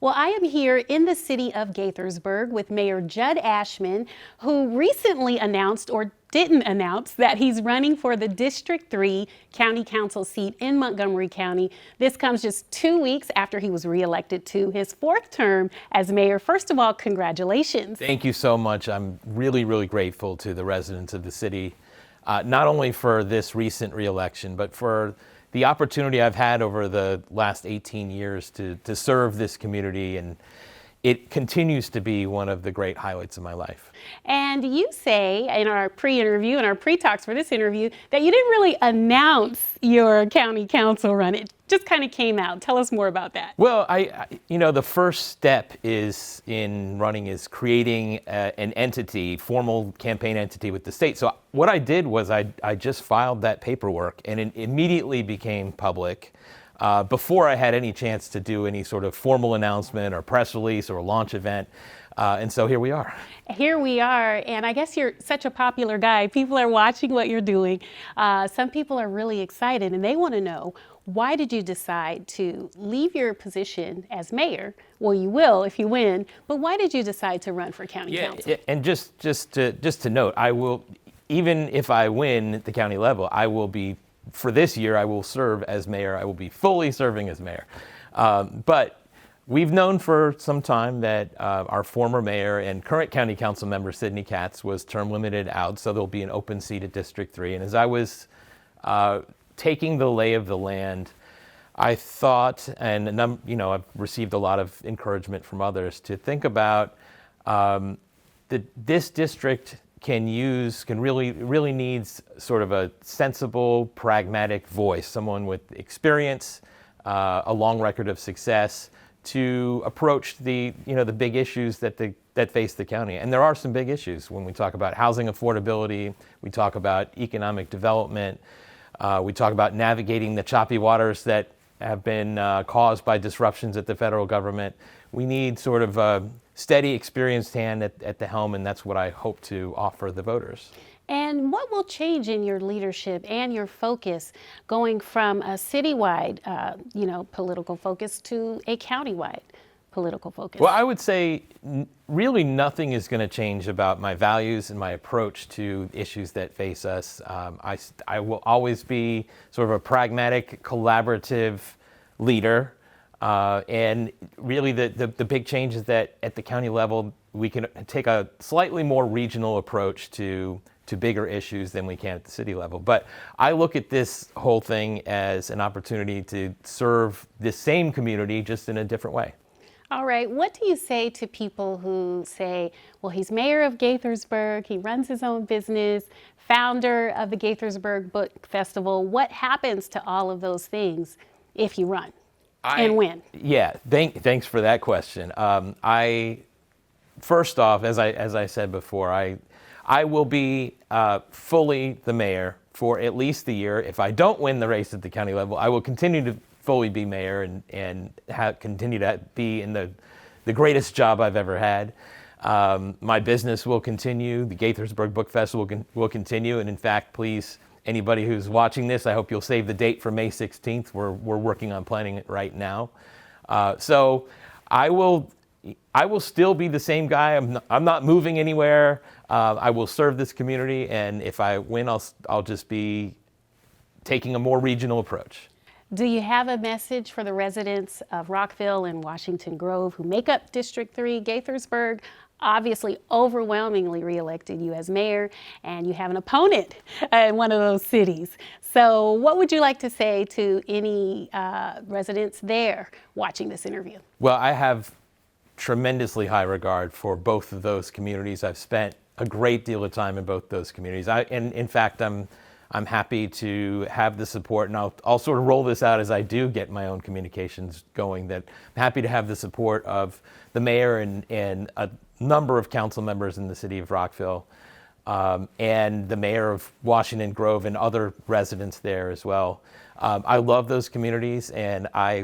Well, I am here in the city of Gaithersburg with Mayor Jud Ashman, who recently announced, or didn't announce, that he's running for the District 3 County Council seat in Montgomery County. This comes just 2 weeks after he was reelected to his fourth term as mayor. First of all, congratulations. Thank you so much. I'm really, really grateful to the residents of the city, not only for this recent reelection, but for the opportunity I've had over the last 18 years to serve this community, and it continues to be one of the great highlights of my life. And you say in our pre-interview and our pre-talks for this interview that you didn't really announce your county council run. It just kind of came out. Tell us more about that. Well, the first step in running is creating an entity, formal campaign entity with the state. So what I did was I just filed that paperwork, and it immediately became public before I had any chance to do any sort of formal announcement or press release or launch event. And so here we are. Here we are, and I guess you're such a popular guy. People are watching what you're doing. Some people are really excited, and they want to know, why did you decide to leave your position as mayor? Well, you will if you win, but why did you decide to run for county council? And just to note, I will, even if I win at the county level, I will be, for this year, I will serve as mayor. I will be fully serving as mayor. But we've known for some time that our former mayor and current county council member, Sidney Katz, was term limited out, so there'll be an open seat at District 3. And as I was taking the lay of the land, I thought, and I've received a lot of encouragement from others, to think about that this district really needs sort of a sensible, pragmatic voice, someone with experience, a long record of success, to approach the big issues that face the county. And there are some big issues when we talk about housing affordability, we talk about economic development, we talk about navigating the choppy waters that have been caused by disruptions at the federal government. We need sort of a steady, experienced hand at the helm, and that's what I hope to offer the voters. And what will change in your leadership and your focus going from a citywide, political focus to a countywide political focus? Well, I would say really nothing is going to change about my values and my approach to issues that face us. I will always be sort of a pragmatic, collaborative leader. And really the big change is that at the county level, we can take a slightly more regional approach to bigger issues than we can at the city level. But I look at this whole thing as an opportunity to serve the same community just in a different way. All right, what do you say to people who say, well, he's mayor of Gaithersburg, he runs his own business, founder of the Gaithersburg Book Festival? What happens to all of those things if you run and win? Yeah, thanks for that question. First off, as I said before, I will be fully the mayor for at least the year. If I don't win the race at the county level, I will continue to fully be mayor and continue to be in the greatest job I've ever had. My business will continue. The Gaithersburg Book Festival will continue. And in fact, please, anybody who's watching this, I hope you'll save the date for May 16th. We're working on planning it right now. So I will still be the same guy. I'm not moving anywhere. I will serve this community, and if I win, I'll just be taking a more regional approach. Do you have a message for the residents of Rockville and Washington Grove who make up District 3? Gaithersburg obviously overwhelmingly reelected you as mayor, and you have an opponent in one of those cities. So what would you like to say to any residents there watching this interview? Well, I have tremendously high regard for both of those communities. I've spent a great deal of time in both those communities. And in fact, I'm happy to have the support, and I'll sort of roll this out as I do get my own communications going, that I'm happy to have the support of the mayor and a number of council members in the city of Rockville, and the mayor of Washington Grove and other residents there as well. I love those communities, and I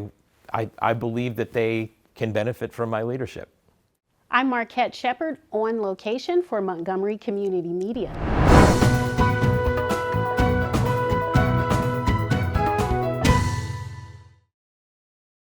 believe that they can benefit from my leadership. I'm Marquette Shepard on location for Montgomery Community Media.